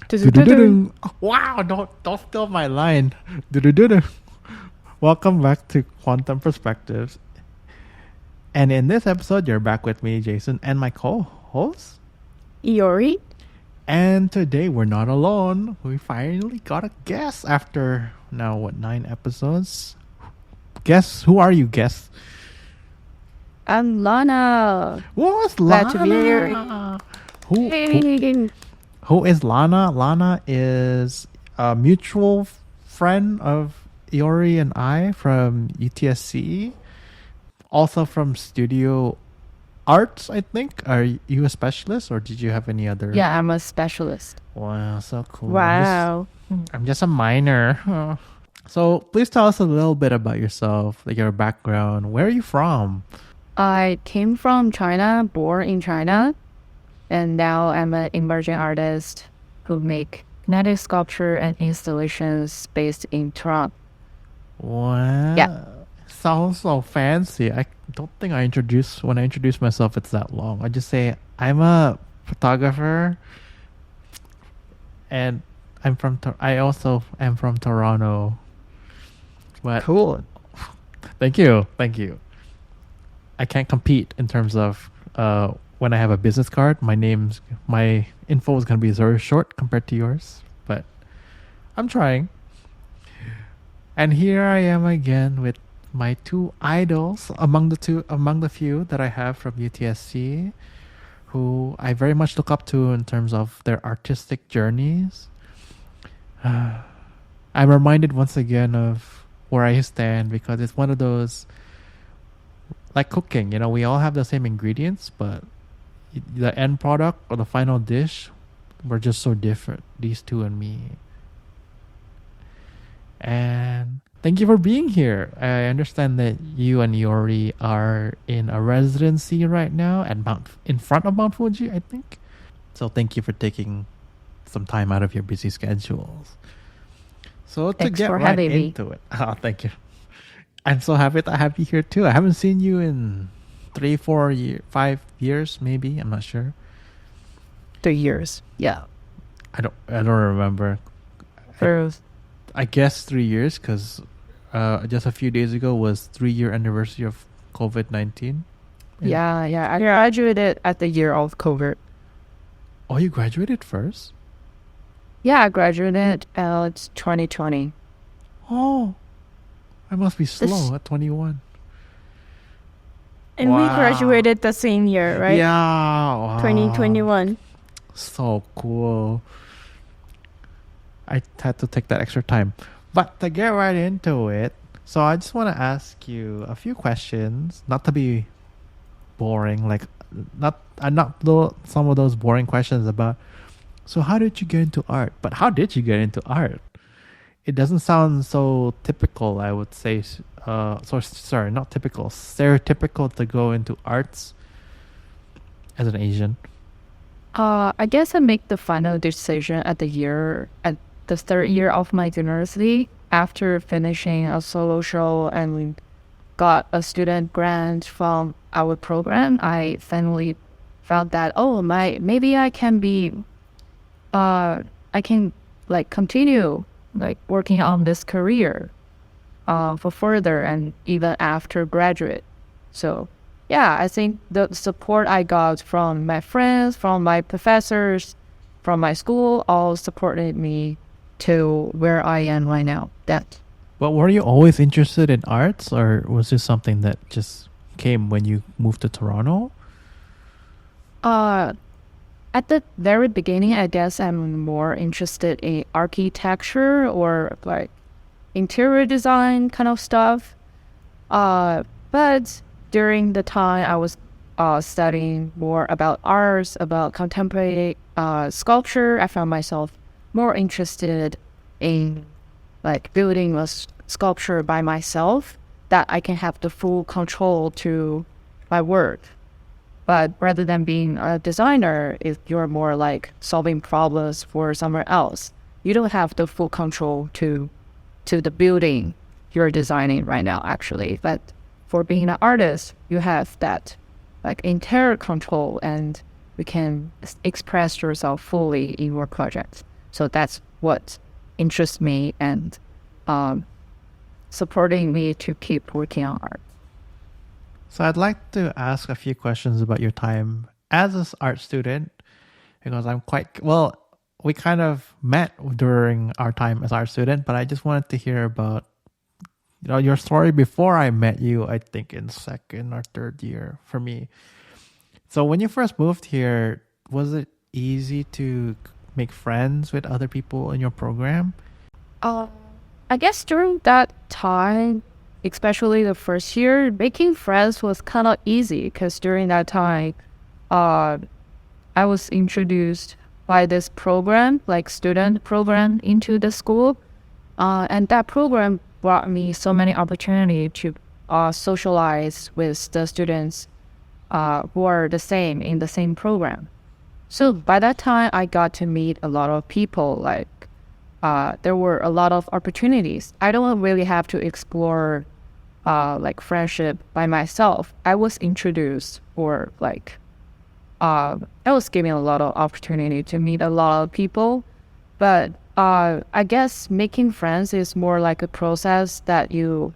Du-du-du-du. Wow, don't steal my line. Du-du-du-du. Welcome back to Quantum Perspectives. And in this episode, you're back with me, Jason, and my co-host. Iori? And today we're not alone. We finally got a guest after now 9 episodes. Guess who are you? Guess. I'm Lana. What's Glad to be Lana? here. Who is Lana? Lana is a mutual friend of Iori and I from UTSC. Also from Studio Arts, I think. Are you a specialist or did you have any other? Yeah, I'm a specialist. Wow, so cool. Wow. I'm just a minor. So please tell us a little bit about yourself, like your background. Where are you from? I came from China, born in China, and now I'm an emerging artist who make kinetic sculpture and installations based in Toronto. Wow. Yeah. Sounds so fancy. I don't think when I introduce myself, it's that long. I just say I'm a photographer, and I also am from Toronto. But Cool. Thank you. I can't compete in terms of when I have a business card. My info is gonna be very short compared to yours, but I'm trying. And here I am again with my two idols among the few that I have from UTSC, who I very much look up to in terms of their artistic journeys. I'm reminded once again of where I stand because it's one of those, like cooking, we all have the same ingredients, but the end product or the final dish, we're just so different, these two and me. And thank you for being here. I understand that you and Iori are in a residency right now in front of Mount Fuji, I think. So thank you for taking some time out of your busy schedules. So Thanks to get for right having me. into it. Thank you. I'm so happy to have you here too. I haven't seen you in 5 years, maybe. I'm not sure. 3 years. Yeah. I don't remember. I guess 3 years because just a few days ago was 3-year anniversary of COVID-19. Yeah. I graduated at the year of COVID. Oh, you graduated first? Yeah, I graduated at 2020. Oh, I must be slow at 21. And we graduated the same year, right? Yeah. Wow. 2021. So cool. I had to take that extra time. But to get right into it, so I just want to ask you a few questions, not to be boring, like not some of those boring questions about, so how did you get into art? But how did you get into art? It doesn't sound so typical, I would say. Not typical, stereotypical to go into arts as an Asian. I guess I make the final decision at the 3rd year of my university after finishing a solo show and we got a student grant from our program. I finally found that maybe I can continue working on this career for further and even after graduate. So yeah, I think the support I got from my friends, from my professors, from my school all supported me to where I am right now. But were you always interested in arts, or was this something that just came when you moved to Toronto? At the very beginning, I guess I'm more interested in architecture or interior design kind of stuff. But during the time I was studying more about arts, about contemporary sculpture, I found myself more interested in like building a sculpture by myself that I can have the full control to my work. But rather than being a designer, if you're more like solving problems for somewhere else, you don't have the full control to the building you're designing right now, actually. But for being an artist, you have that like entire control, and you can express yourself fully in your project. So that's what interests me and supporting me to keep working on art. So I'd like to ask a few questions about your time as an art student because I'm quite well. We kind of met during our time as art student, but I just wanted to hear about your story before I met you. I think in second or third year for me. So when you first moved here, was it easy to make friends with other people in your program? Uh, I guess during that time, especially the first year, making friends was kind of easy because during that time, uh, I was introduced by this program, like student program, into the school, and that program brought me so many opportunity to socialize with the students who are the same in the same program. So by that time, I got to meet a lot of people. Like there were a lot of opportunities. I don't really have to explore like friendship by myself. I was introduced or like I was given a lot of opportunity to meet a lot of people. But I guess making friends is more like a process that you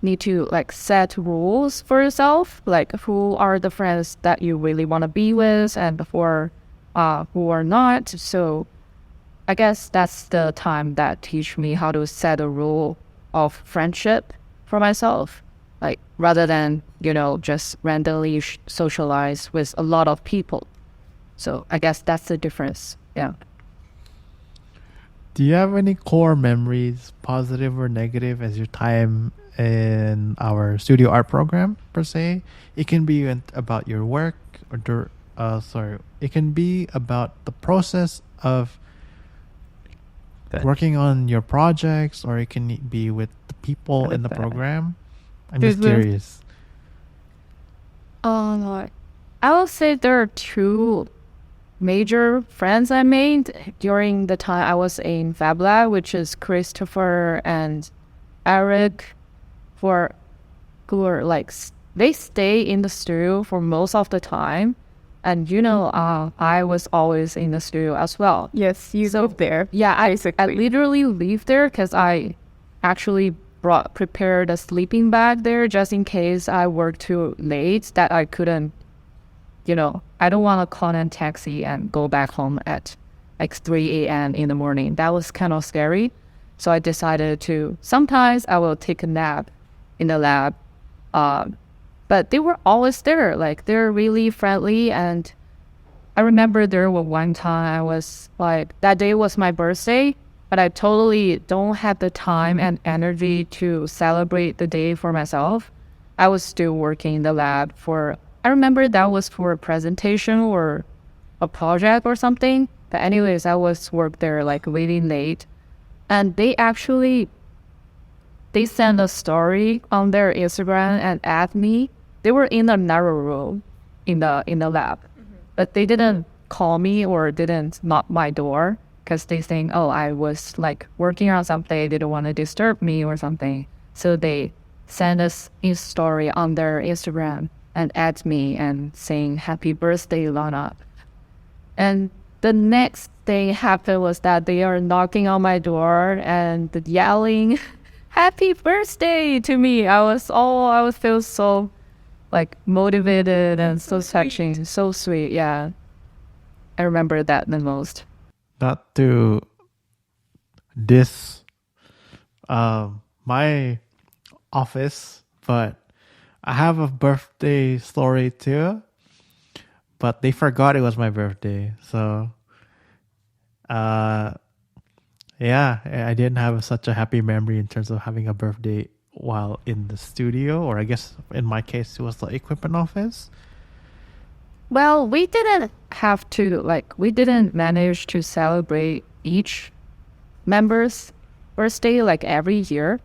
need to like set rules for yourself, like who are the friends that you really want to be with and who are not. So I guess that's the time that teach me how to set a rule of friendship for myself, like rather than just randomly socialize with a lot of people. So I guess that's the difference. Yeah. Do you have any core memories, positive or negative, as your time in our studio art program per se? It can be about your work it can be about the process of working on your projects, or it can be with the people in the program. I'm just curious. I will say there are two major friends I made during the time I was in Fab Lab, which is Christopher and Eric, who are like they stay in the studio for most of the time, and I was always in the studio as well. Yes, you live there. Yeah, I literally live there because I actually prepared a sleeping bag there just in case I worked too late that I couldn't. I don't want to call a taxi and go back home at like 3 a.m. in the morning. That was kind of scary. So I decided to, sometimes I will take a nap in the lab. But they were always there. Like, they're really friendly. And I remember there was one time I was like, that day was my birthday, but I totally don't have the time and energy to celebrate the day for myself. I was still working in the lab I remember that was for a presentation or a project or something. But anyways, I was work there like really late. And they sent a story on their Instagram and asked me. They were in another room in the lab. But they didn't call me or didn't knock my door because they think, oh, I was like working on something. They didn't want to disturb me or something. So they sent us a story on their Instagram and at me and saying, happy birthday, Lana. And the next thing happened was that they are knocking on my door and yelling, happy birthday to me. I was feel so like motivated and so touching, so sweet. Yeah. I remember that the most. Not to diss my office, but I have a birthday story too, but they forgot it was my birthday. So, yeah, I didn't have such a happy memory in terms of having a birthday while in the studio, or I guess in my case, it was the equipment office. Well, we didn't have to, like, we didn't manage to celebrate each member's birthday like every year.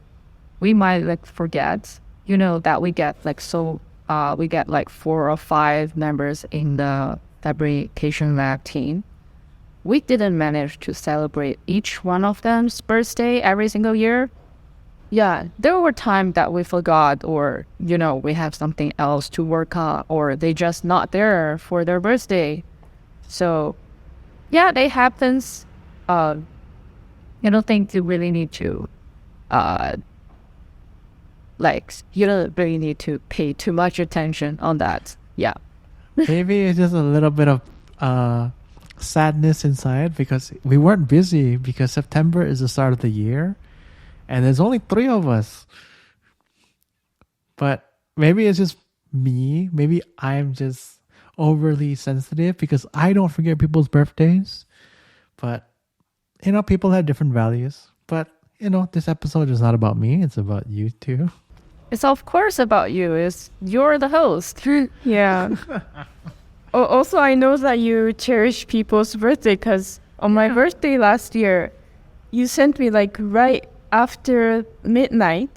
We might like forget, that we get like 4 or 5 members in the fabrication lab team. We didn't manage to celebrate each one of them's birthday every single year. Yeah, there were times that we forgot, or we have something else to work on, or they just not there for their birthday. So yeah, that happens. I don't think you really need to you don't really need to pay too much attention on that. Yeah. Maybe it's just a little bit of sadness inside because we weren't busy because September is the start of the year and there's only 3 of us. But maybe it's just me. Maybe I'm just overly sensitive because I don't forget people's birthdays. But, people have different values. But, this episode is not about me. It's about you too. It's of course about you. You're the host. Yeah. Also, I know that you cherish people's birthday because on my birthday last year, you sent me like right after midnight.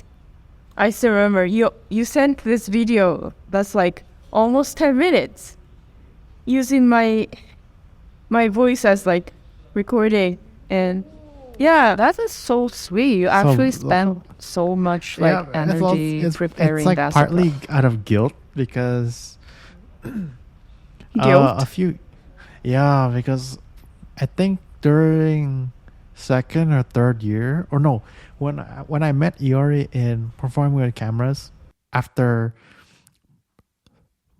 I still remember you sent this video that's like almost 10 minutes using my voice as like recording, and yeah, That is so sweet. You actually spent so much energy preparing it's like that. partly out of guilt because guilt. because I think during second or third year, or no, when I met Iori in performing with cameras, after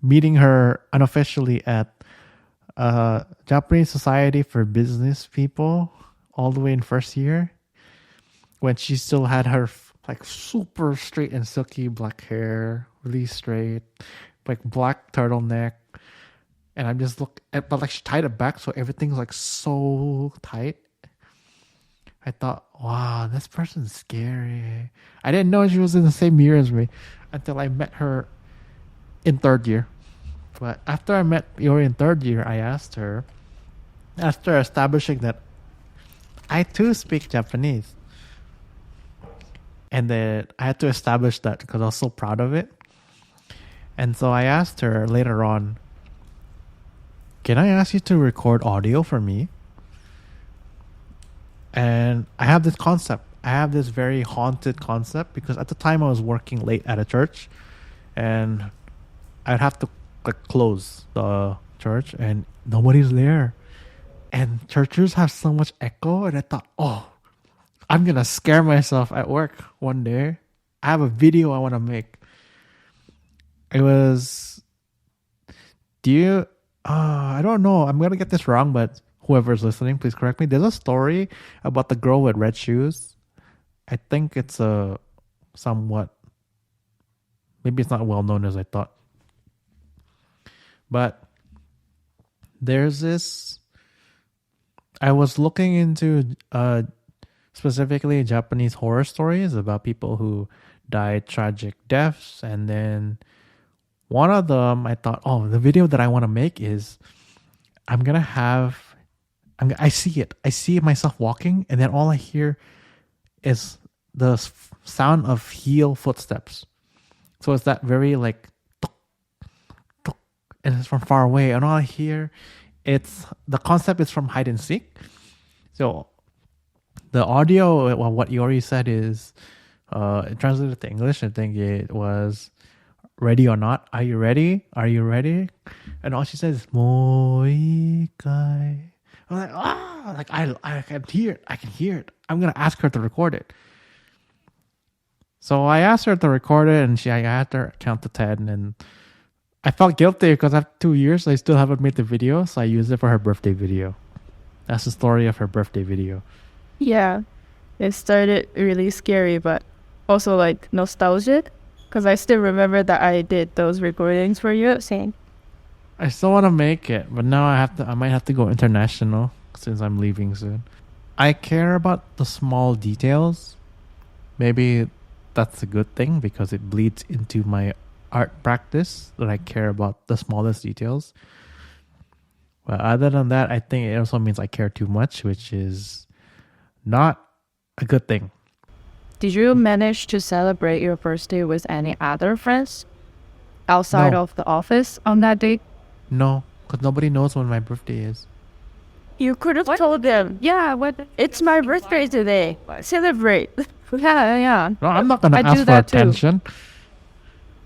meeting her unofficially at Japanese Society for Business People all the way in first year, when she still had her like super straight and silky black hair, really straight, like black turtleneck. And I'm just but like she tied it back so everything's like so tight. I thought, wow, this person's scary. I didn't know she was in the same year as me until I met her in third year. But after I met Iori in third year, I asked her, after establishing that I too speak Japanese. And then I had to establish that because I was so proud of it. And so I asked her later on, can I ask you to record audio for me? And I have this concept. I have this very haunted concept because at the time I was working late at a church and I'd have to close the church and nobody's there. And churches have so much echo, and I thought, I'm going to scare myself at work one day. I have a video I want to make. It was, I don't know. I'm going to get this wrong, but whoever's listening, please correct me. There's a story about the girl with red shoes. I think it's maybe it's not well known as I thought. But there's this, I was looking into specifically Japanese horror stories about people who died tragic deaths. And then one of them, I thought, the video that I want to make is I see it. I see myself walking, and then all I hear is the sound of heel footsteps. So it's that very like, tuk, tuk, and it's from far away. And all I hear, the concept is from hide and seek. So the audio, what Iori said is, translated to English, I think it was, ready or not? Are you ready? Are you ready? And all she says is, Moikai. I'm like, I can hear it. I can hear it. I'm going to ask her to record it. So I asked her to record it, and I had her count to 10, and I felt guilty because after 2 years, I still haven't made the video, so I used it for her birthday video. That's the story of her birthday video. Yeah, it started really scary, but also like nostalgic, because I still remember that I did those recordings for you. Same. I still want to make it, but now I might have to go international since I'm leaving soon. I care about the small details. Maybe that's a good thing because it bleeds into my art practice that I care about the smallest details. But other than that, I think it also means I care too much, which is not a good thing. Did you manage to celebrate your birthday with any other friends outside No. of the office on that day? No, because nobody knows when my birthday is. You could have told them, Yeah, what? it's my birthday today. Celebrate. Yeah. No, I'm not gonna I do ask for that too. attention.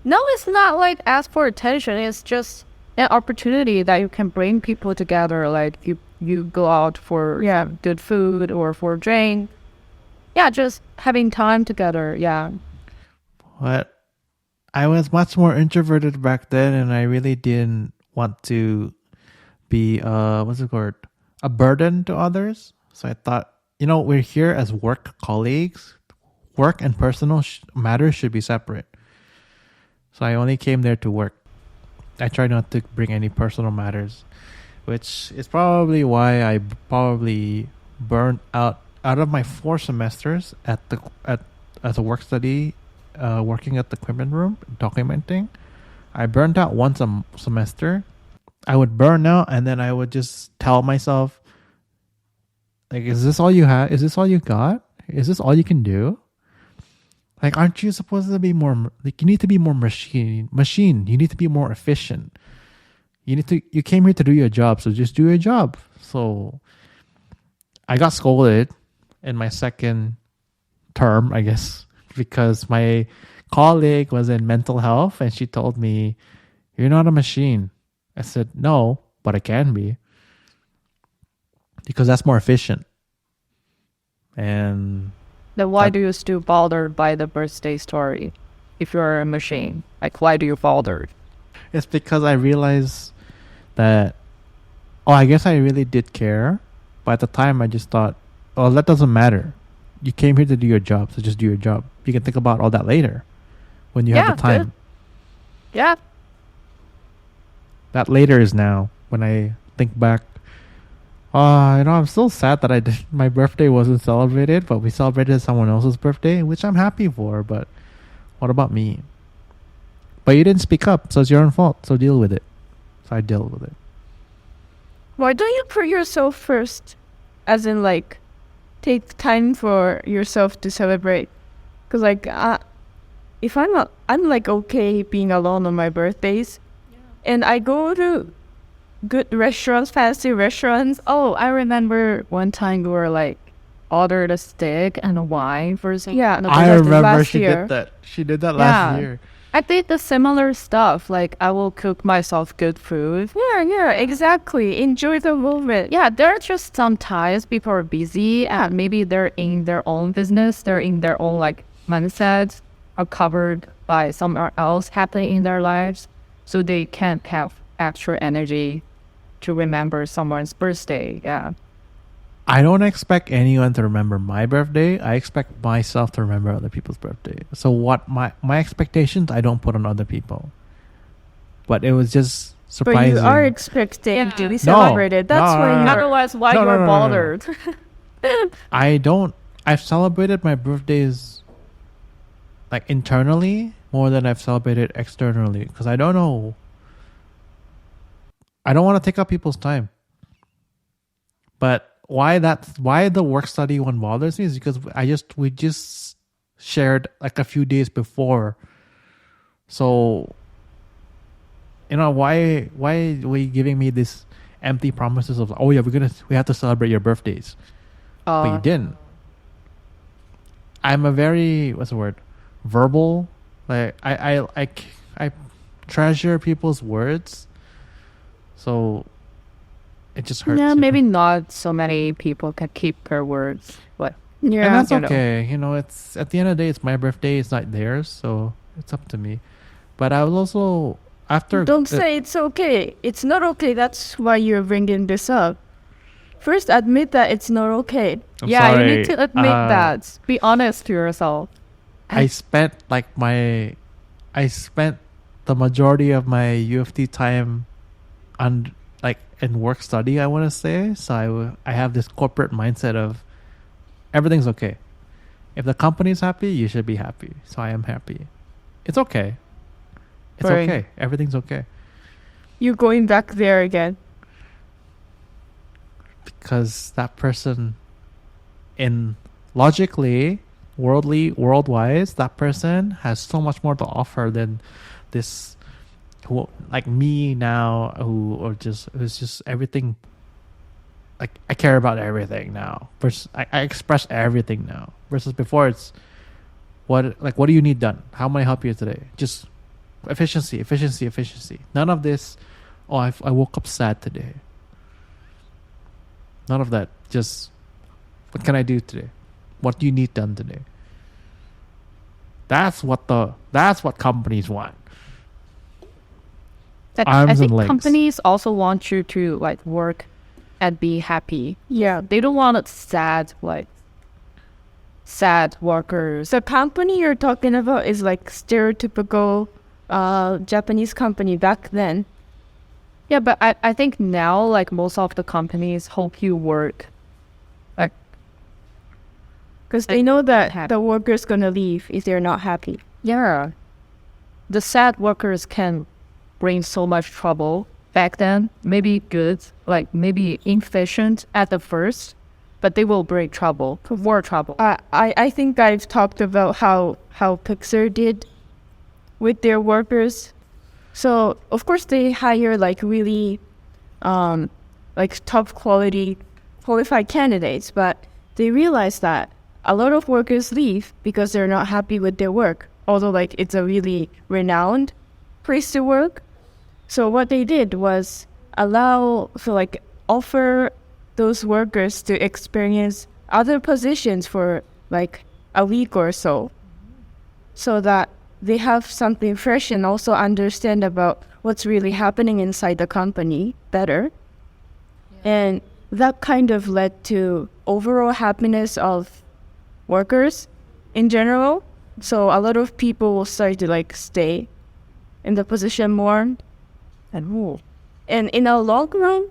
No, it's not like ask for attention. It's just an opportunity that you can bring people together. Like you go out for good food or for drink. Yeah, just having time together. Yeah. But I was much more introverted back then, and I really didn't want to be what's it called, a burden to others. So I thought, we're here as work colleagues. Work and personal matters should be separate. So I only came there to work. I tried not to bring any personal matters, which is probably why I probably burned out of my 4 semesters as a work study, working at the equipment room, documenting. I burned out once a semester. I would burn out, and then I would just tell myself, like, is this all you have? Is this all you got? Is this all you can do? Like, aren't you supposed to be more, like, you need to be more machine. You need to be more efficient. You came here to do your job, so just do your job. So I got scolded in my second term, I guess, because my colleague was in mental health and she told me, "You're not a machine." I said, "No, but I can be, because that's more efficient." And Then why do you still bothered by the birthday story if you're a machine? Like, why do you bother? it's because I realized that, I guess I really did care. But at the time, I just thought, that doesn't matter. You came here to do your job, so just do your job. You can think about all that later when you have the time. Good. Yeah. That later is now. When I think back, I'm still sad that my birthday wasn't celebrated, but we celebrated someone else's birthday, which I'm happy for. But what about me? But you didn't speak up, so it's your own fault. So deal with it. So I deal with it. Why don't you put yourself first? As in, like, take time for yourself to celebrate. Because, like, if I'm like okay being alone on my birthdays, and I go to good restaurants, fancy restaurants. Oh, I remember one time you were like ordered a steak and a wine for some. Yeah, no, I that's remember last she year. did that. She did that last year. I did the similar stuff. Like, I will cook myself good food. Yeah, exactly. Enjoy the moment. Yeah, there are just sometimes people are busy and maybe they're in their own business. They're in their own like mindset, are covered by somewhere else happening in their lives. So they can't have extra energy to remember someone's birthday. Yeah. I don't expect anyone to remember my birthday. I expect myself to remember other people's birthday. So what my expectations, I don't put on other people. But it was just But surprising. you are expecting to be No, celebrated. That's no, why no, you're... no. Otherwise, why No, you no, are no, no, no. bothered? I've celebrated my birthdays like internally more than I've celebrated externally, because I don't know. I don't want to take up people's time. But why the work study one bothers me is because we just shared like a few days before. So why are we giving me this empty promises of, oh yeah, we have to celebrate your birthdays. But you didn't. I'm a very, what's the word, verbal, like I treasure people's words, so it just hurts. Yeah, maybe not so many people can keep their words. But Yeah. And that's you know. okay. It's at the end of the day, it's my birthday. It's not theirs, so it's up to me. But I will also, after Don't say it's okay. It's not okay. That's why you're bringing this up. First, admit that it's not okay. I'm yeah, sorry. you need to admit that. Be honest to yourself. I spent the majority of my UFT time on in work study, I want to say. So I have this corporate mindset of everything's okay. If the company's happy, you should be happy. So I am happy. It's okay. It's Right. okay. Everything's okay. You going back there again? Because that person, in logically, worldwise, that person has so much more to offer than this, who, like me now, who's just everything. Like I care about everything now. Versus I express everything now. Versus before, it's what do you need done? How may I help you today? Just efficiency, efficiency, efficiency. None of this. Oh, I woke up sad today. None of that. Just what can I do today? What do you need done today? That's what companies want. I Arms think and legs. companies also want you to like work and be happy. Yeah. They don't want it sad workers. The company you're talking about is like stereotypical Japanese company back then. Yeah, but I think now like most of the companies hope you work like Because they know that happy. the worker's gonna leave if they're not happy. yeah. The sad workers can bring so much trouble back then. Maybe good, like maybe inefficient at the first, but they will bring trouble, more trouble. I think I've talked about how Pixar did with their workers. So of course they hire like really like top quality qualified candidates, but they realize that a lot of workers leave because they're not happy with their work, although like it's a really renowned place to work. So what they did was offer those workers to experience other positions for like a week or so that they have something fresh and also understand about what's really happening inside the company better. And that kind of led to overall happiness of workers in general. So a lot of people will start to like stay in the position more. And in a long run,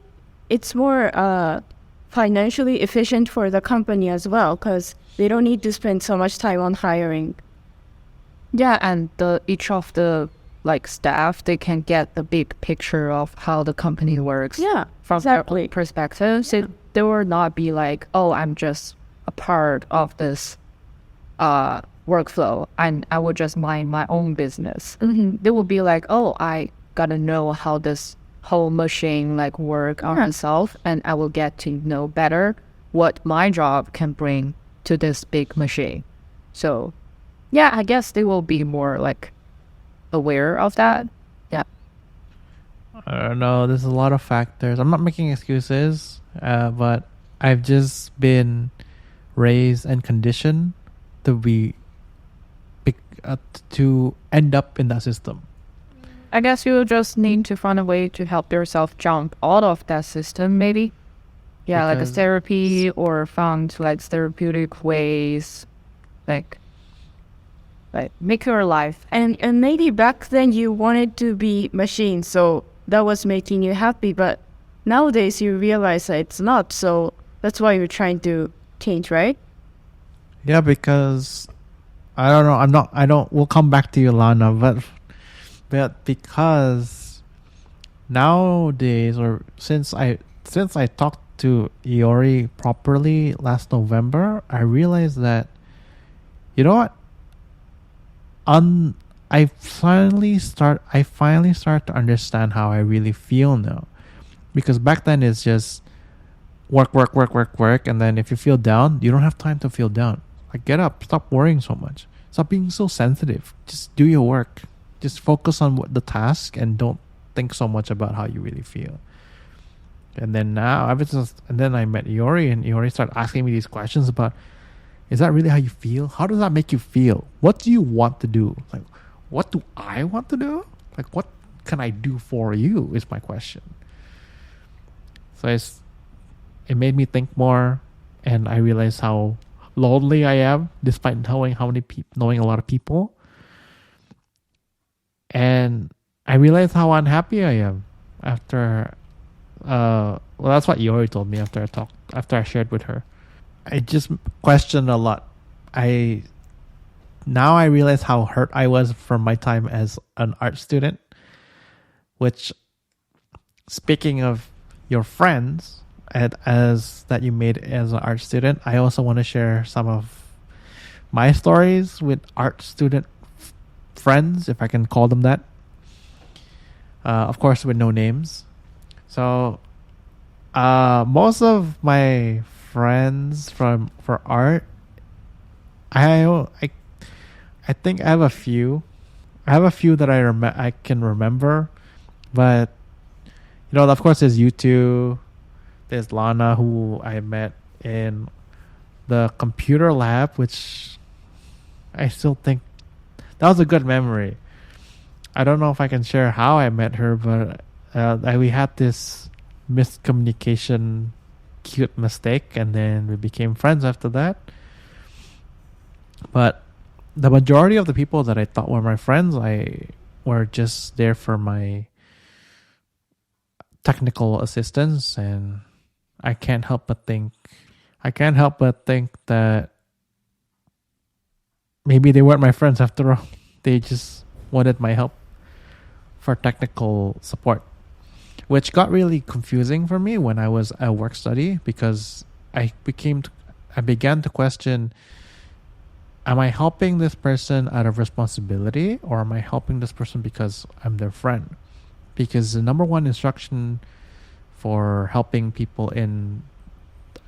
it's more financially efficient for the company as well, because they don't need to spend so much time on hiring. Yeah, and each of the like staff, they can get the big picture of how the company works. Yeah, from exactly. their own perspective. So they will not be like, oh, I'm just a part of this workflow and I will just mind my own business. They will be like, oh, I gotta know how this whole machine like work on itself, and I will get to know better what my job can bring to this big machine. So yeah, I guess they will be more like aware of that. Yeah. I don't know. There's a lot of factors. I'm not making excuses, but I've just been raised and conditioned to to end up in that system. I guess you just need to find a way to help yourself jump out of that system, maybe. Yeah, like a Because- therapy or found like therapeutic ways, like make your life. And maybe back then you wanted to be machine, so that was making you happy, but nowadays you realize that it's not, so that's why you're trying to change, right? Yeah, because I don't know. We'll come back to you, Lana, but because nowadays, or since I talked to Iori properly last November, I realized that, you know what? I finally start to understand how I really feel now, because back then it's just work, and then if you feel down, you don't have time to feel down. Like, get up, stop worrying so much, stop being so sensitive, just do your work, just focus on the task and don't think so much about how you really feel. And then now, and then I met Iori, and Iori started asking me these questions about, is that really how you feel? How does that make you feel? What do you want to do? Like, what do I want to do? Like, what can I do for you is my question. So it made me think more, and I realized how lonely I am, despite knowing knowing a lot of people. And I realized how unhappy I am after. Well, that's what Iori told me after I shared with her. I just questioned a lot. I now I realize how hurt I was from my time as an art student. Which, speaking of your friends as that you made as an art student, I also want to share some of my stories with art student friends, if I can call them that. Of course, with no names. So, most of my friends for art, I I think I have a few. I have a few that I can remember, but of course, there's you two. There's Lana, who I met in the computer lab, which I still think that was a good memory. I don't know if I can share how I met her, but we had this miscommunication, cute mistake, and then we became friends after that. But the majority of the people that I thought were my friends, I were just there for my technical assistance, and I can't help but think that maybe they weren't my friends after all. They just wanted my help for technical support, which got really confusing for me when I was at work study, because I began to question, am I helping this person out of responsibility, or am I helping this person because I'm their friend? Because the number one instruction for helping people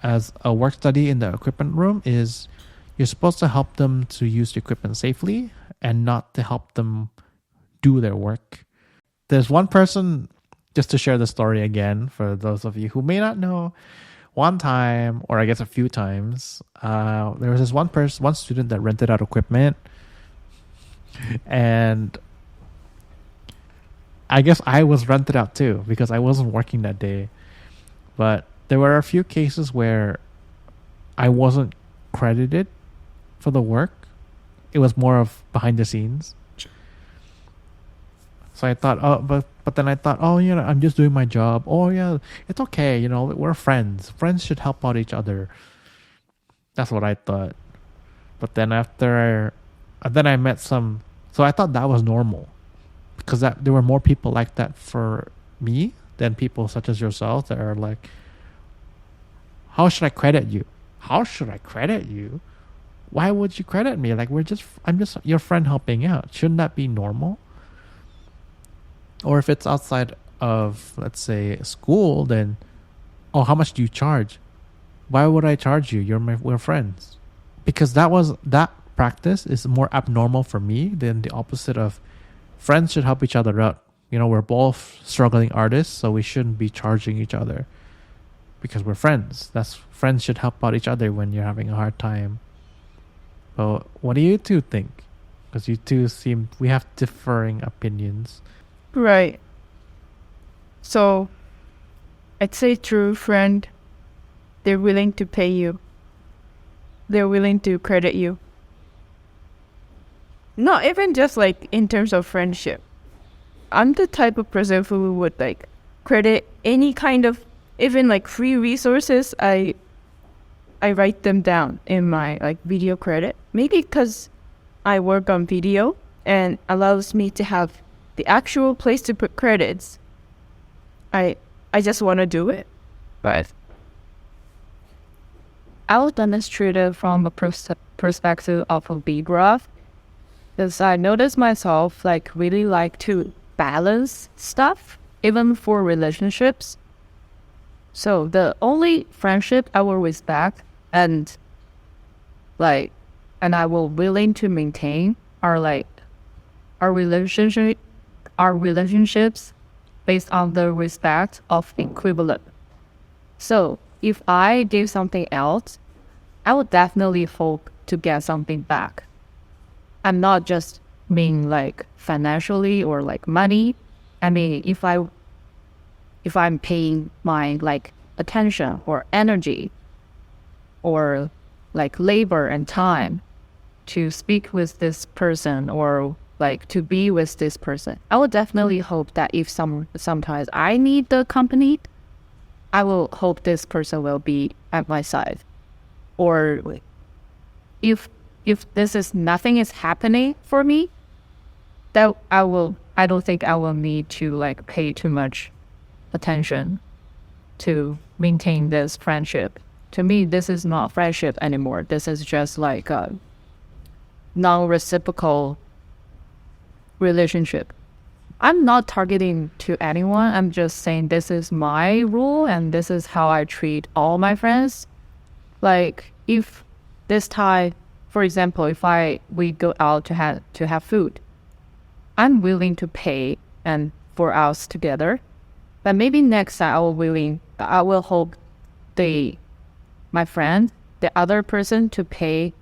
as a work study in the equipment room is you're supposed to help them to use the equipment safely and not to help them do their work. There's one person, just to share the story again for those of you who may not know, one time, or I guess a few times, there was this one student that rented out equipment, and I guess I was rented out too because I wasn't working that day. But there were a few cases where I wasn't credited for the work. It was more of behind the scenes. So I thought, but then I thought, I'm just doing my job. Oh yeah, it's okay. We're friends. Friends should help out each other. That's what I thought. But then then I met some. So I thought that was normal, because there were more people like that for me than people such as yourself that are like, how should I credit you? How should I credit you? Why would you credit me? Like, I'm just your friend helping out. Shouldn't that be normal? Or if it's outside of, let's say, school, then, how much do you charge? Why would I charge you? We're friends. Because that practice is more abnormal for me than the opposite of friends should help each other out. We're both struggling artists, so we shouldn't be charging each other because we're friends. Friends should help out each other when you're having a hard time. But what do you two think? Because you two we have differing opinions. Right. So, I'd say true friend, they're willing to pay you. They're willing to credit you. Not even just like in terms of friendship. I'm the type of person who would like credit any kind of, even like free resources. I write them down in my like video credit. Maybe because I work on video and allows me to have the actual place to put credits. I just want to do it. But I will demonstrate it from a perspective of a B graph, because I notice myself like really like to balance stuff, even for relationships. So the only friendship I will respect and I will willing to maintain are like our relationships based on the respect of equivalent. So if I do something else, I would definitely hope to get something back. I'm not just mean like financially or like money. I mean, if I'm paying my like attention or energy or like labor and time to speak with this person or like to be with this person, I would definitely hope that if sometimes I need the company, I will hope this person will be at my side. Or if if this is nothing is happening for me, that I don't think I will need to like pay too much attention to maintain this friendship. To me, this is not friendship anymore. This is just like a non-reciprocal relationship. I'm not targeting to anyone. I'm just saying this is my rule and this is how I treat all my friends. Like if this time, for example, if we go out to have food, I'm willing to pay and for us together. But maybe next time I will hope my friend, the other person to pay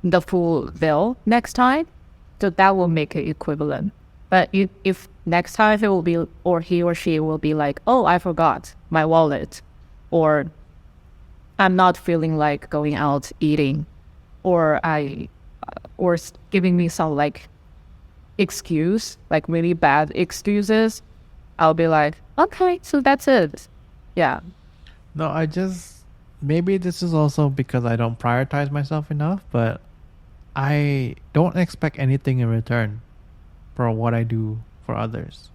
the full bill next time. So that will make it equivalent. But if next time it will be, or he or she will be like, oh, I forgot my wallet, or I'm not feeling like going out eating, or giving me some like excuse, like really bad excuses, I'll be like, okay, so that's it. Yeah. No, maybe this is also because I don't prioritize myself enough, but I don't expect anything in return for what I do for others.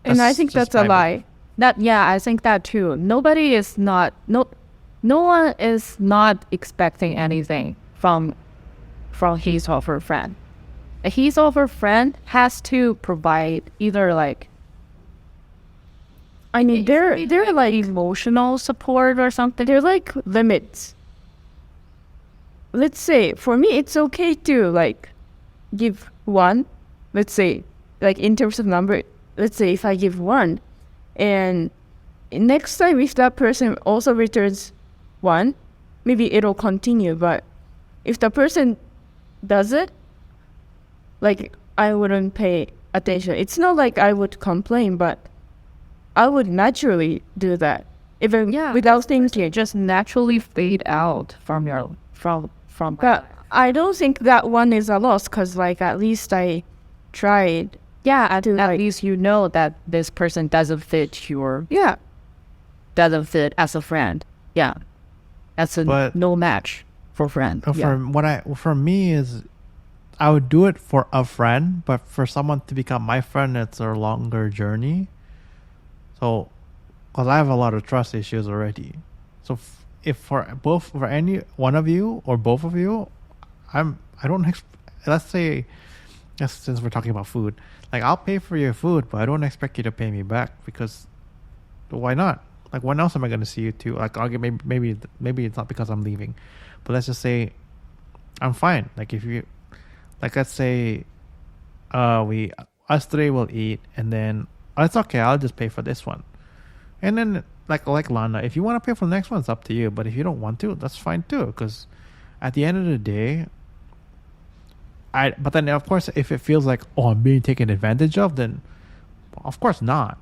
And I That's think just that's a my lie. I think that too. No one is not expecting anything from his or her friend. His or her friend has to provide either like I mean, they're like emotional support or something. they're like limits. Let's say for me, it's okay to like give one. Let's say, like in terms of number, let's say if I give one, and next time if that person also returns one, maybe it'll continue. But if the person does it, like I wouldn't pay attention. It's not like I would complain, but I would naturally do that, even without thinking. Just naturally fade out from But I don't think that one is a loss, because like at least I tried. at least you know that this person doesn't fit as a friend. Yeah. That's But- no match for friend. For me is I would do it for a friend, but for someone to become my friend, it's a longer journey. So, because I have a lot of trust issues already. So if for any one of you or both of you, let's say, just since we're talking about food, like I'll pay for your food, but I don't expect you to pay me back, because why not? Like when else am I going to see you too? Like maybe it's not because I'm leaving, but let's just say I'm fine. Like if you, like let's say, us three will eat, and then it's okay. I'll just pay for this one, and then like Lana, if you want to pay for the next one, it's up to you. But if you don't want to, that's fine too. Because at the end of the day, but then of course, if it feels like, oh, I'm being taken advantage of, then of course not.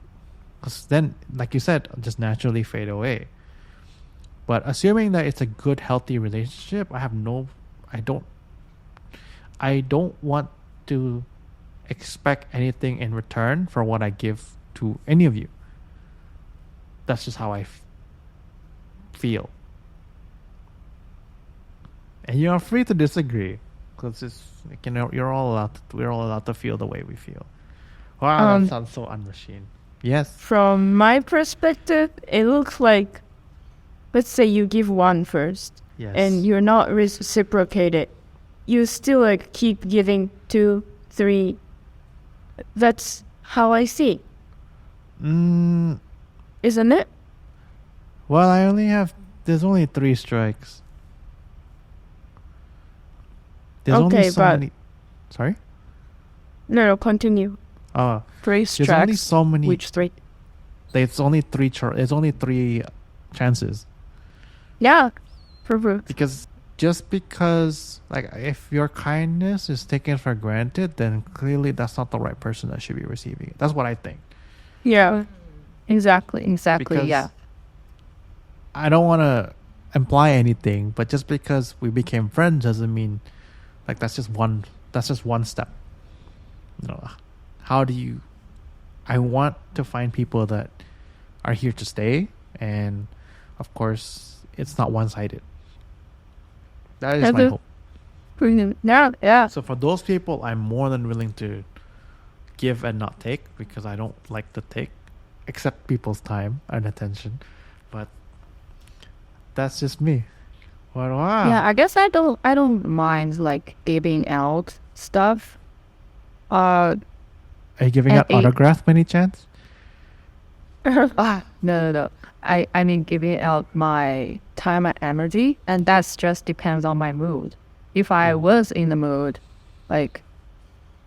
Because then, like you said, just naturally fade away. But assuming that it's a good, healthy relationship, I don't want to expect anything in return for what I give to any of you. That's just how I feel. And you're free to disagree, because we're all allowed to feel the way we feel. Wow, that sounds so unmachine. Yes. From my perspective, it looks like, let's say you give one first, Yes. and you're not reciprocated. You still like keep giving 2, 3. That's how I see, isn't it? Well, there's only 3 strikes. There's only Okay, so but- many. Sorry? No, continue. 3 There's only strikes. so many. Which 3? There's only 3. There's only 3 chances. Yeah, prove. Because like if your kindness is taken for granted, then clearly that's not the right person that should be receiving it. That's what I think. Yeah. Exactly. Because Yeah. I don't want to imply anything, but just because we became friends doesn't mean like that's just one step. How do you I want to find people that are here to stay, and of course it's not one-sided. That is That's my a hope. yeah, yeah. So for those people, I'm more than willing to give and not take because I don't like to take, accept people's time and attention. But that's just me. But Yeah, wow, I guess I don't mind like giving out stuff. Uh, are you giving and out it autographs by any chance? no. I mean giving out my time and energy, and that's just depends on my mood. If I was in the mood, like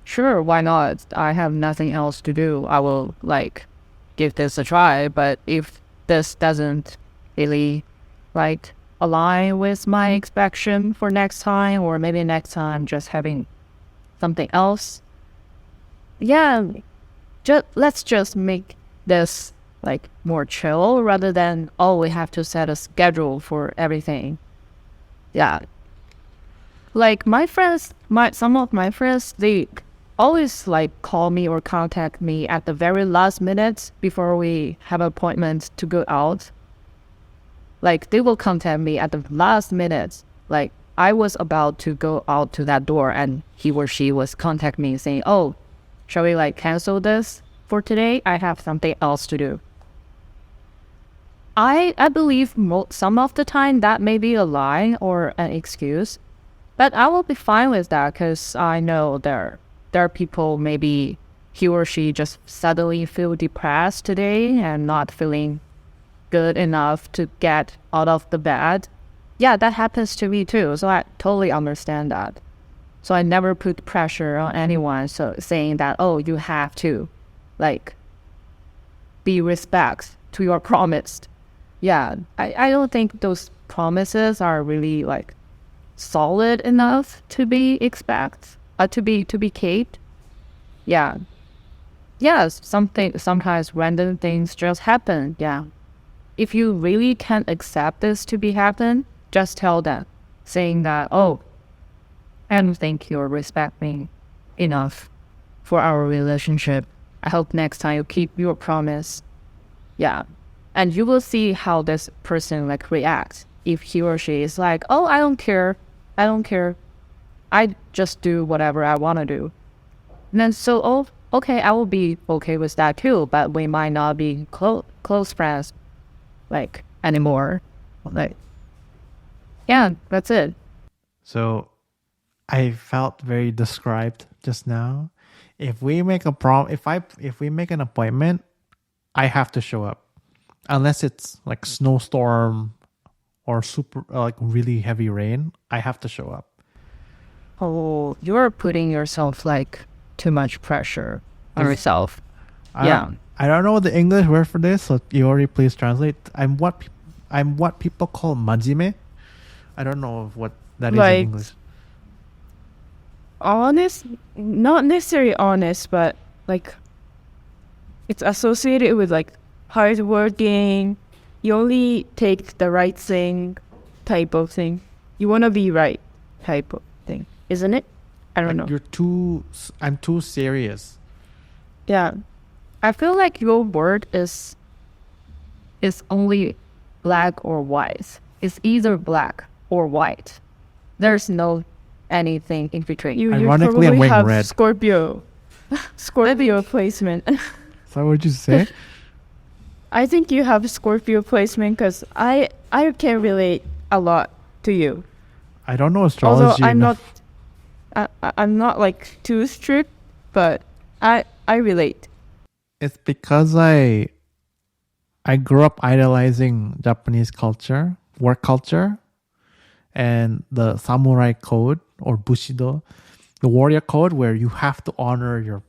sure, why not? I have nothing else to do. I will like give this a try. But if this doesn't really like align with my expectation for next time, or maybe next time just having something else, yeah, let's just make this like more chill rather than oh we have to set a schedule for everything. Yeah, like my friends, my some of my friends, they always like call me or contact me at the very last minute before we have an appointment to go out. Like they will contact me at the last minute. Like I was about to go out to that door and he or she was contact me saying, "Oh, shall we like cancel this for today? I have something else to do." I believe some of the time that may be a lie or an excuse, but I will be fine with that because I know there are people maybe he or she just suddenly feel depressed today and not feeling good enough to get out of the bed. Yeah, that happens to me too. So I totally understand that. So I never put pressure on anyone. So saying that, oh, you have to like be respect to your promise. Yeah, I don't think those promises are really like solid enough to be to be kept. Yeah. Yes, something sometimes random things just happen. Yeah. If you really can't accept this to be happen, just tell them, saying that, oh, I don't think you respect me enough for our relationship. I hope next time you keep your promise. Yeah. And you will see how this person like reacts. If he or she is like, oh, I don't care. I don't care. I just do whatever I want to do. And then so, oh, okay, I will be okay with that too, but we might not be close friends like anymore. Like, yeah, that's it. So I felt very described just now. If we make a if we make an appointment, I have to show up. Unless it's like snowstorm or super like really heavy rain, I have to show up. Oh, you're putting yourself like too much pressure on Is- yourself. I Yeah. don't, I don't know the English word for this, so Iori, please translate. I'm what people call majime. I don't know what that is in Like English. honest, not necessarily honest, but like it's associated with like hard working. You only take the right thing, type of thing. You want to be right, type of thing, isn't it? I don't know. I'm too serious. Yeah, I feel like your word is only black or white. It's either black or white. There's no anything in between. you Ironically, I'm probably wearing have red. Scorpio placement. So what would you say? I think you have Scorpio placement because I can relate a lot to you. I don't know Although astrology enough. I'm not like too strict, but I relate. It's because I grew up idolizing Japanese culture, work culture, and the samurai code or bushido, the warrior code, where you have to honor your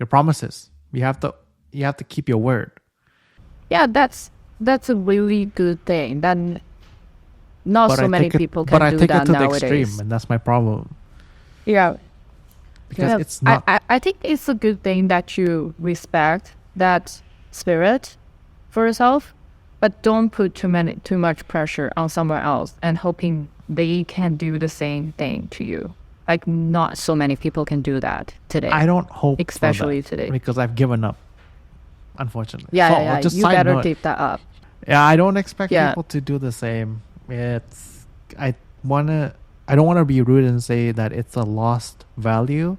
promises. You have to keep your word. Yeah, that's a really good thing. Then not so many people But can I do take it that to the nowadays. extreme, and that's my problem Yeah, because Yeah, it's not. I think it's a good thing that you respect that spirit for yourself, but don't put too much pressure on someone else and hoping they can do the same thing to you. Like not so many people can do that today. I don't hope for Especially that today. because I've given up, unfortunately. Yeah, So, yeah, yeah. just You side better note, keep that up. Yeah, I don't expect Yeah. people to do the same. It's I wanna I don't wanna be rude and say that it's a lost value.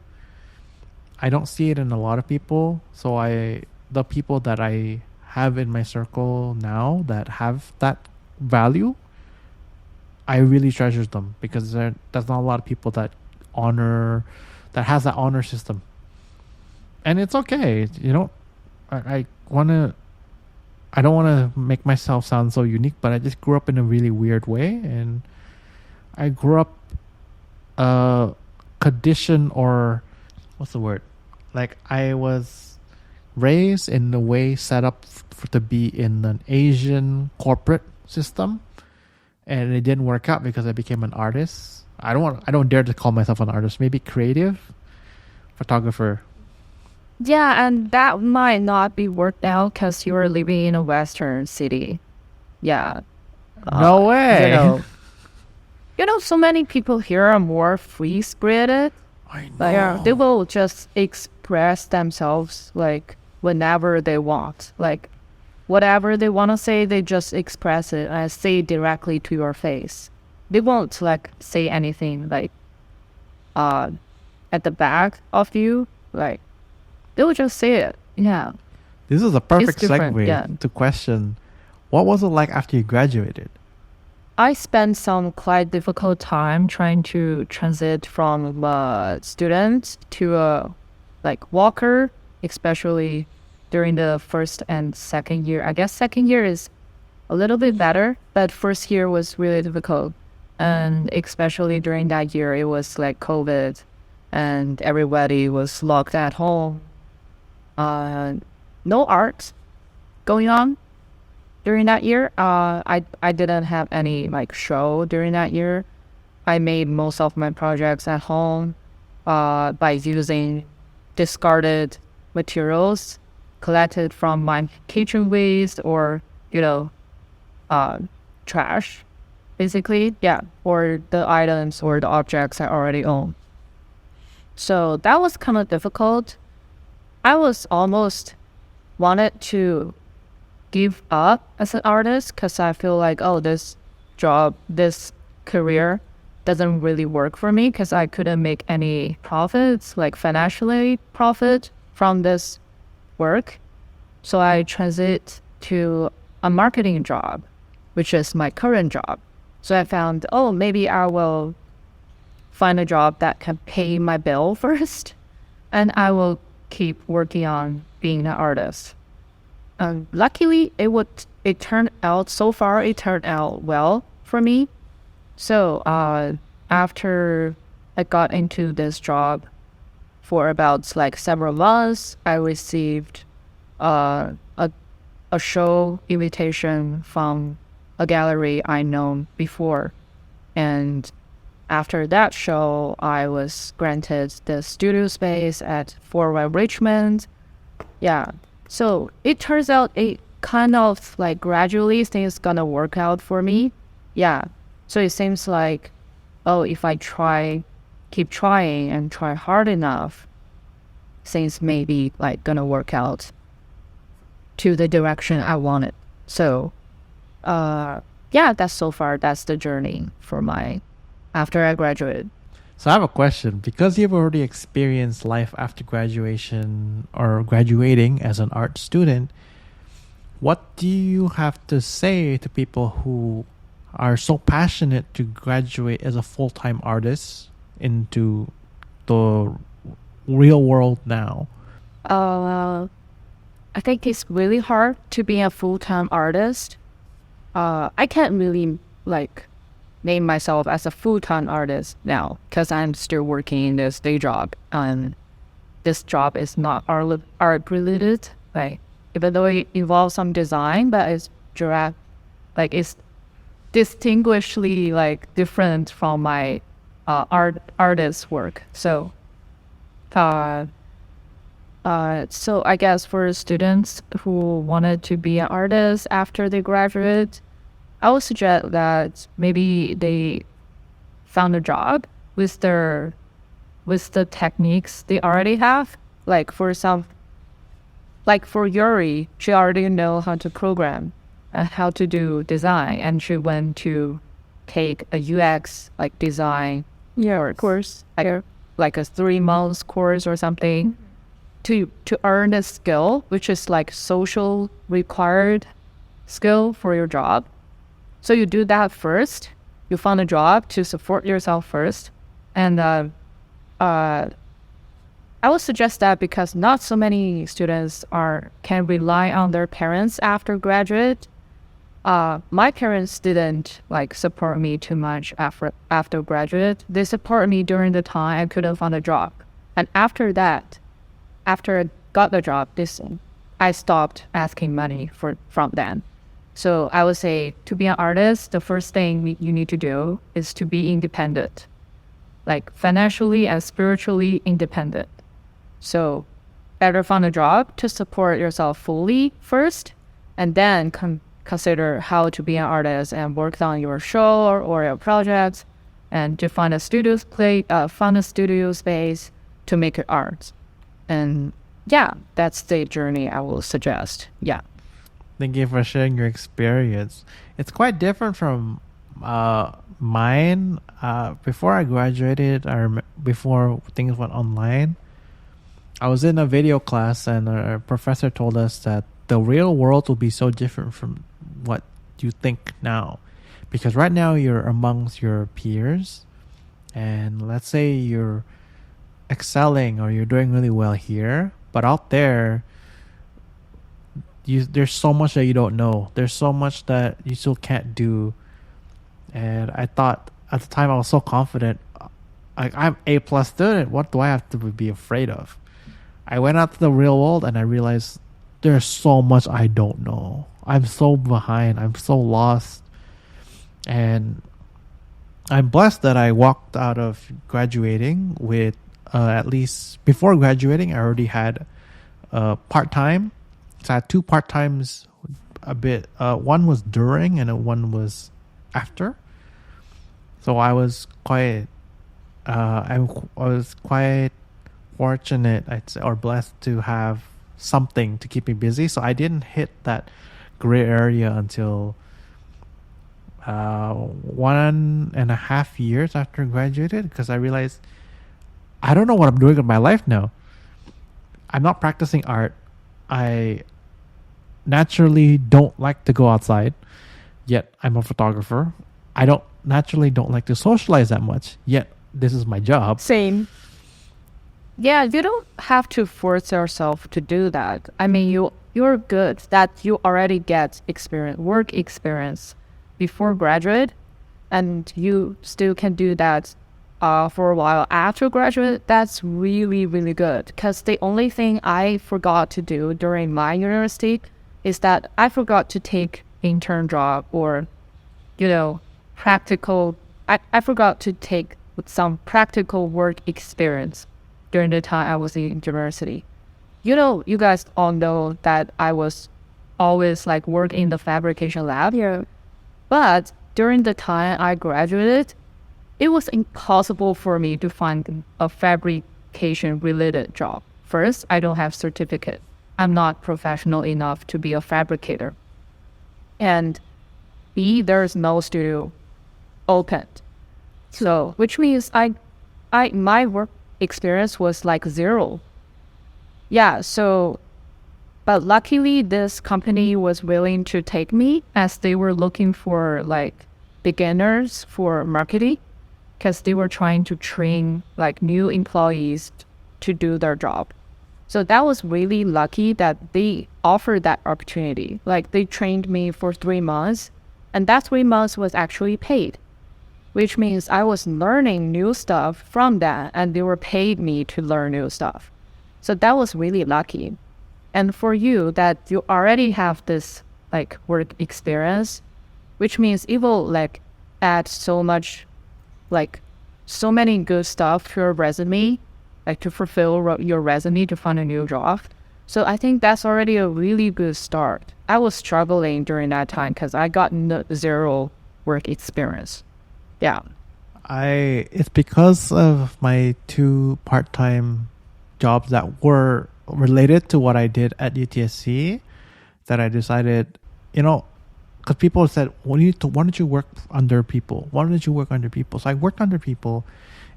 I don't see it in a lot of people. So the people that I have in my circle now that have that value, I really treasure them because there's not a lot of people that honor that has that honor system. And it's okay. I wanna I don't wanna make myself sound so unique, but I just grew up in a really weird way, and I grew up condition, or what's the word? Like I was raised in a way set up to be in an Asian corporate system, and it didn't work out because I became an artist. I don't dare to call myself an artist. Maybe creative photographer. Yeah, and that might not be worked out because you're living in a Western city. Yeah. No Uh, you way. know, so many people here are more free spirited. I Like they know. will just express themselves like whenever they want. Like whatever they want to say, they just express it and say it directly to your face. They won't like say anything like uh at the back of you. Like they will just say it. Yeah. This is a It's perfect different. Yeah. segue to question: what was it like after you graduated? I spent some quite difficult time trying to transit from a student to a like walker, especially during the first and second year. I guess second year is a little bit better, but first year was really difficult. And especially during that year, it was like COVID and everybody was locked at home. Uh, no art going on during that year. I didn't have any like show during that year. I made most of my projects at home by using discarded materials collected from my kitchen waste or you know uh, trash, basically. Yeah, or the items or the objects I already own. So that was kind of difficult. I was almost wanted to give up as an artist because I feel like, oh, this job, this career doesn't really work for me because I couldn't make any profits, like financially profit from this work. So I transit to a marketing job, which is my current job. So I found, oh, maybe I will find a job that can pay my bill first, and I will keep working on being an artist. Luckily, it turned out so far. It turned out well for me. So after I got into this job for about like several months, I received uh, a a show invitation from a gallery I known before, and after that show, I was granted the studio space at Fort Wayne Richmond. Yeah. So it turns out it kind of like gradually things gonna work out for me. Yeah. So it seems like, oh, if I keep trying and try hard enough, things may be like gonna work out to the direction I wanted. So, yeah, that's the journey for my after I graduated. So I have a question. Because you've already experienced life after graduation or graduating as an art student, what do you have to say to people who are so passionate to graduate as a full-time artist into the real world now? Uh, I think it's really hard to be a full-time artist. I can't really like name myself as a full-time artist now because I'm still working in this day job, and this job is not art related. Like even though it involves some design, but it's direct, like it's distinguishedly like different from my artist work. Uh, so I guess for students who wanted to be an artist after they graduate, I would suggest that maybe they found a job with the techniques they already have. Like for Yuri, she already know how to program. how to do design, and she went to take a UX like design Yeah, course, of course. like, Yeah. like a 3 months course or something to earn a skill, which is like social required skill for your job. So you do that first. You find a job to support yourself first, and I would suggest that because not so many students can rely on their parents after graduate. My parents didn't like support me too much after graduate. They support me during the time I couldn't find a job, and after that, after I got the job, I stopped asking money from them. So I would say to be an artist, the first thing you need to do is to be independent, like financially and spiritually independent. So better find a job to support yourself fully first, and then consider how to be an artist and work on your show or your projects, and to find find a studio space to make your art. And yeah, that's the journey I will suggest. Yeah. Thank you for sharing your experience. It's quite different from mine. Before I graduated, before things went online, I was in a video class, and our professor told us that the real world will be so different from what you think now. Because right now you're amongst your peers, and let's say you're excelling or you're doing really well here, but out there, there's so much that you don't know. There's so much that you still can't do. And I thought at the time I was so confident, like I'm A+ student. What do I have to be afraid of? I went out to the real world and I realized there's so much I don't know. I'm so behind. I'm so lost. And I'm blessed that I walked out of graduating with at least before graduating, I already had part-time. So I had 2 part-times a bit. One was during and one was after. So I was quite I was quite fortunate, I'd say, or blessed to have something to keep me busy. So I didn't hit that gray area until 1.5 years after I graduated, because I realized I don't know what I'm doing with my life now. I'm not practicing art. I naturally don't like to go outside, yet I'm a photographer. I don't like to socialize that much, yet this is my job. Same. Yeah, you don't have to force yourself to do that. I mean, you're good that you already get work experience before graduate, and you still can do that for a while after graduate. That's really, really good. Because the only thing I forgot to do during my university is that I forgot to take intern job or, practical. I forgot to take some practical work experience during the time I was in university. You guys all know that I was always like work in the fabrication lab. Yeah. But during the time I graduated, it was impossible for me to find a fabrication related job. First, I don't have certificate. I'm not professional enough to be a fabricator. And B, there's no studio opened. So, which means my work experience was like 0. Yeah, so, but luckily this company was willing to take me as they were looking for like beginners for marketing, because they were trying to train like new employees to do their job. So that was really lucky that they offered that opportunity. Like they trained me for 3 months, and that 3 months was actually paid, which means I was learning new stuff from that, and they were paid me to learn new stuff. So that was really lucky. And for you, that you already have this like work experience, which means it will like add so much, like so many good stuff to your resume, like to fulfill your resume to find a new job. So I think that's already a really good start. I was struggling during that time because I got 0 work experience. Yeah. It's because of my 2 part-time jobs that were related to what I did at UTSC that I decided, because people said, well, why don't you work under people? Why don't you work under people? So I worked under people,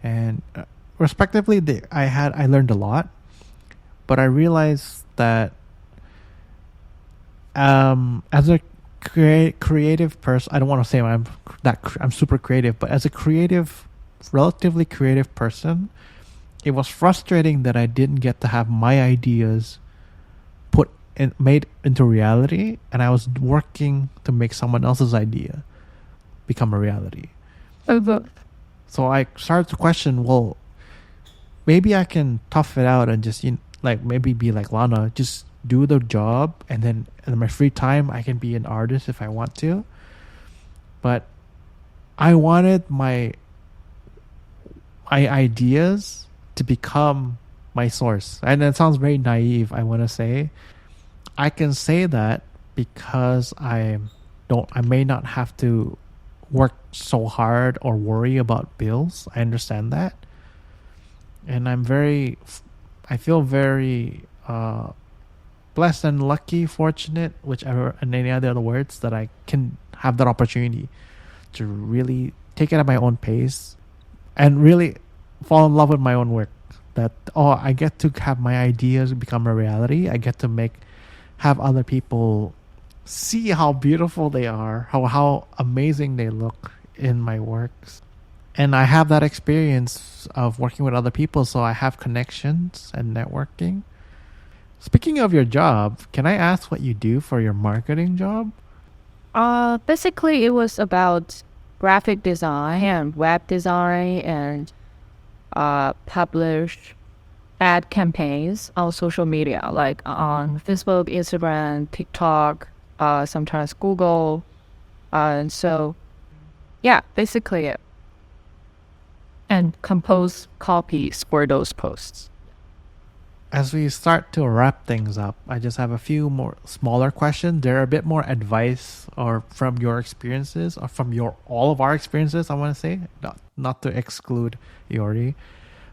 and respectively, I learned a lot, but I realized that as a creative person, I don't want to say I'm super creative, but as a relatively creative person, it was frustrating that I didn't get to have my ideas made into reality, and I was working to make someone else's idea become a reality. So I started to question, well, maybe I can tough it out and just maybe be like Lana, just do the job, and then in my free time I can be an artist if I want to. But I wanted my ideas to become my source, and it sounds very naive, I want to say. I can say that because I may not have to work so hard or worry about bills. I understand that. And I feel very blessed and lucky, fortunate, whichever, and any other words, that I can have that opportunity to really take it at my own pace and really fall in love with my own work. That, I get to have my ideas become a reality. I get to have other people see how beautiful they are, how amazing they look in my works. And I have that experience of working with other people, so I have connections and networking. Speaking of your job, can I ask what you do for your marketing job? Basically, it was about graphic design and web design and publish ad campaigns on social media, like on Facebook, Instagram, TikTok, sometimes Google. And so, yeah, basically it. And compose copies for those posts. As we start to wrap things up, I just have a few more smaller questions. They're a bit more advice or from your experiences, or from all of our experiences, I want to say, not to exclude Yori.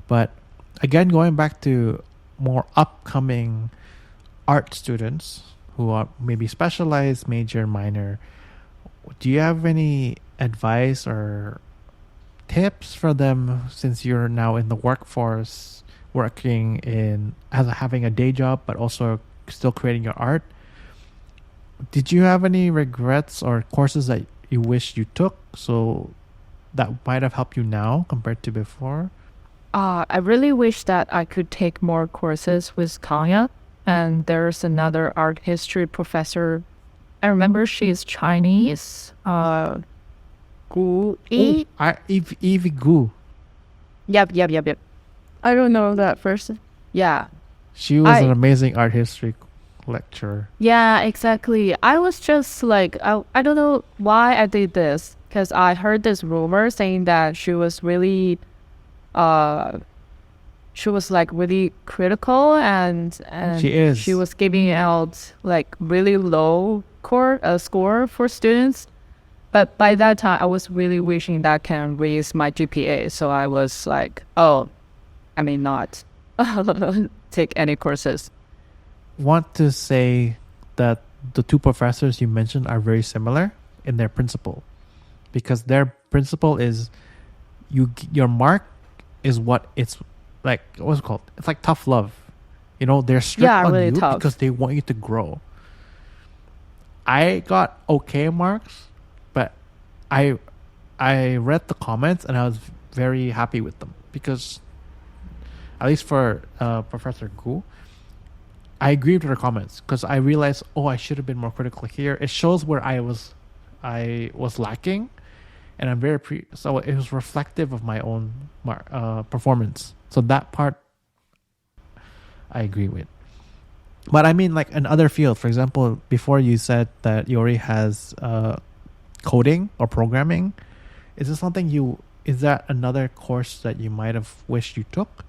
But again, going back to more upcoming art students who are maybe specialized, major, minor, do you have any advice or tips for them, since you're now in the workforce, working having a day job, but also still creating your art? Did you have any regrets or courses that you wish you took, so that might have helped you now compared to before? I really wish that I could take more courses with Kanya. And there's another art history professor. I remember she's Chinese. Gu Yi. Evie Gu. Yep. I don't know that person. Yeah. She was an amazing art history lecturer. Yeah, exactly. I was just like, I don't know why I did this, because I heard this rumor saying that she was really like really critical, and she was giving out like really low score for students. But by that time, I was really wishing that can raise my GPA. So I was like, I may not take any courses. Want to say that the two professors you mentioned are very similar in their principle, because their principle is your mark is what it's like. What's it called? It's like tough love. They're strict on really you tough. because they want you to grow. I got okay marks, but I read the comments and I was very happy with them, because at least for Professor Gu, I agreed with her comments, because I realized, I should have been more critical here. It shows where I was lacking, and I'm so it was reflective of my own performance. So that part I agree with. But I mean, like in other fields, for example, before you said that Yori has coding or programming, is that another course that you might have wished you took?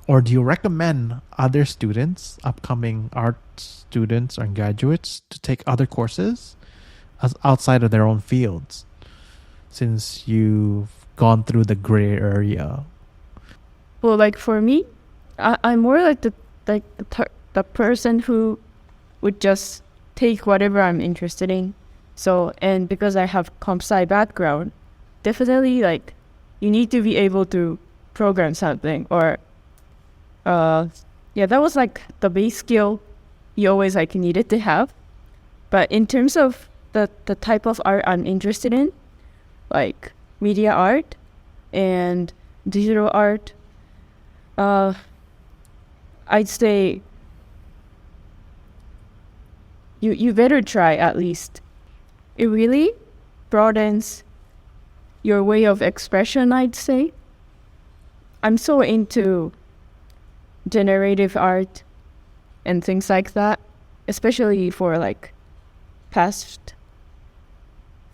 Or do you recommend other students, upcoming art students or graduates, to take other courses outside of their own fields, since you've gone through the gray area? Well, like for me, I'm more like the person who would just take whatever I'm interested in. So, and because I have comp sci background, definitely like you need to be able to program something or yeah, that was like the base skill you always like needed to have. But in terms of the type of art I'm interested in, like media art and digital art, I'd say you better try at least. It really broadens your way of expression, I'd say. I'm so into generative art and things like that, especially for like past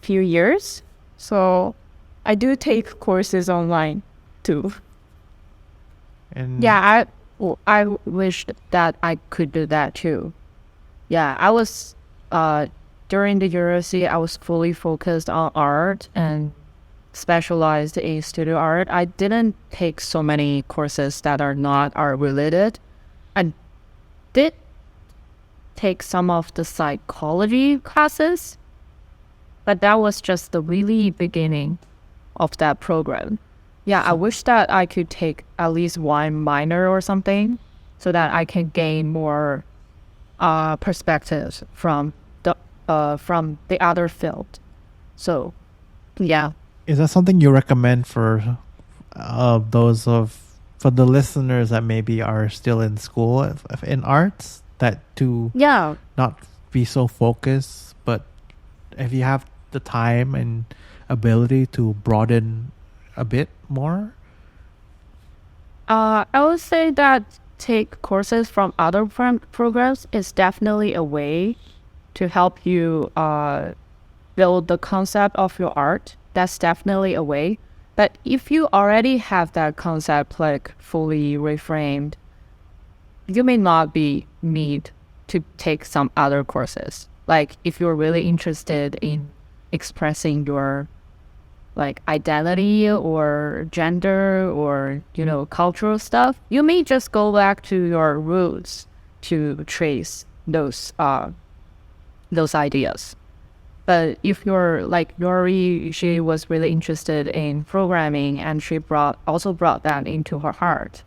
few years. So I do take courses online too. And Yeah, I wished that I could do that too. Yeah, I was during the university I was fully focused on art and specialized in studio art. I didn't take so many courses that are not art related. I did take some of the psychology classes, but that was just the really beginning of that program. Yeah, I wish that I could take at least one minor or something so that I can gain more perspectives from the other field. So, yeah. is that something you recommend for those of for the listeners that maybe are still in school in arts, that to Yeah, not be so focused, but if you have the time and ability to broaden a bit more? I would say that take courses from other programs is definitely a way to help you build the concept of your art. That's definitely a way. But if you already have that concept like fully reframed, you may not be need to take some other courses. Like if you're really interested in expressing your like identity or gender or cultural stuff, you may just go back to your roots to trace those ideas. But if you're like Yori, she was really interested in programming and she also brought that into her heart.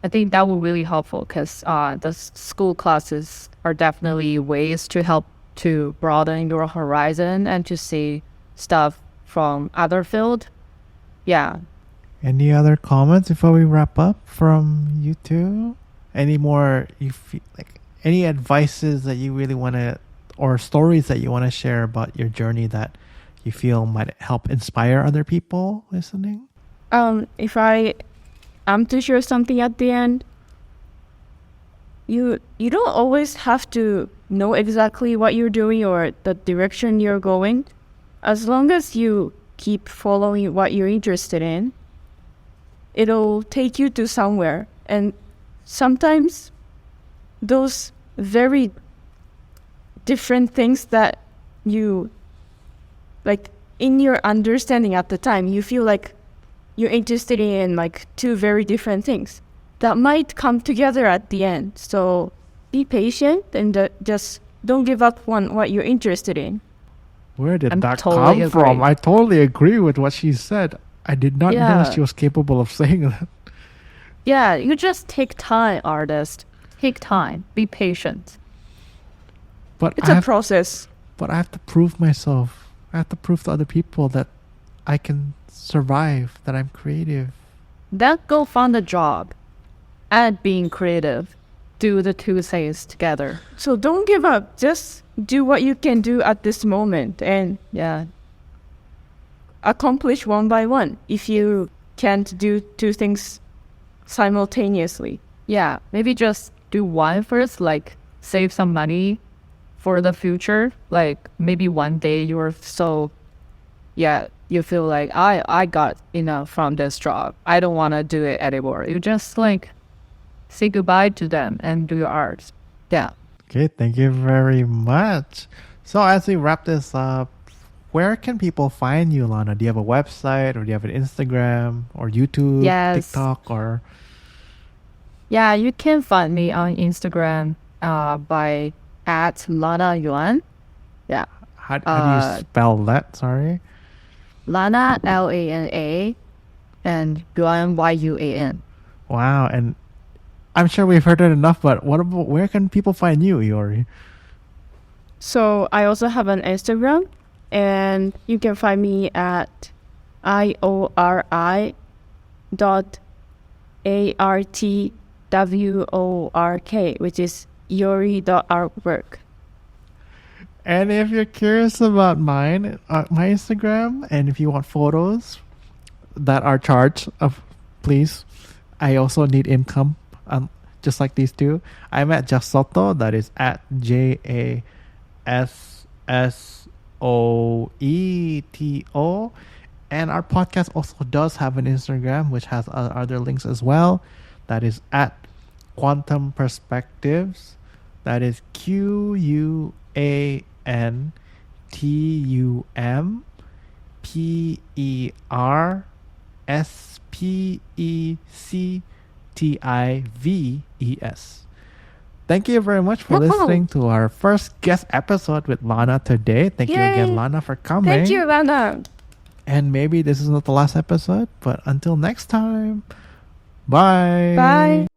I think that would really helpful because the school classes are definitely ways to help to broaden your horizon and to see stuff from other field. Yeah. Any other comments before we wrap up from you two? Any more you feel like any advices that you really want to, or stories that you want to share about your journey that you feel might help inspire other people listening? If I am to share something at the end, you don't always have to know exactly what you're doing or the direction you're going. As long as you keep following what you're interested in, it'll take you to somewhere. And sometimes those very different things that you like in your understanding at the time, you feel like you're interested in like two very different things that might come together at the end. So be patient and just don't give up on what you're interested in. Where did I'm that totally come from? agree. I totally agree with what she said. I did not know Yeah. she was capable of saying that. Yeah, you just take time, artist. Take time. Be patient. But It's a process. but I have to prove myself. I have to prove to other people that I can survive, that I'm creative. Then go find a job. And being creative. Do the two things together. So don't give up. Just do what you can do at this moment and Yeah. accomplish one by one if you can't do two things simultaneously. Yeah. Maybe just do one first, like save some money for the future. Like maybe one day you're so you feel like I got enough from this job. I don't want to do it anymore. You just like say goodbye to them and do your art. Yeah. Okay, thank you very much. So as we wrap this up, where can people find you, Lana? Do you have a website, or do you have an Instagram or YouTube, Yes. TikTok, or Yeah, you can find me on Instagram by @Lana Yuan. Yeah. How do you spell that? Sorry. Lana, Lana, and Yuan, Yuan. Wow. And I'm sure we've heard it enough, but what about where can people find you, Iori? So I also have an Instagram, and you can find me at iori.artwork, which is iori.artwork. And if you're curious about mine, my Instagram, and if you want photos that are charged, please. I also need income, just like these two. I'm at Jasoto. That is at JASSOETO. And our podcast also does have an Instagram, which has other links as well. That is at Quantum Perspectives. That is QUANTUMPERSPECTIVES. Thank you very much for listening to our first guest episode with Lana today. Thank you again, Yay. Lana, for coming. Thank you, Lana. And maybe this is not the last episode, but until next time, bye. Bye.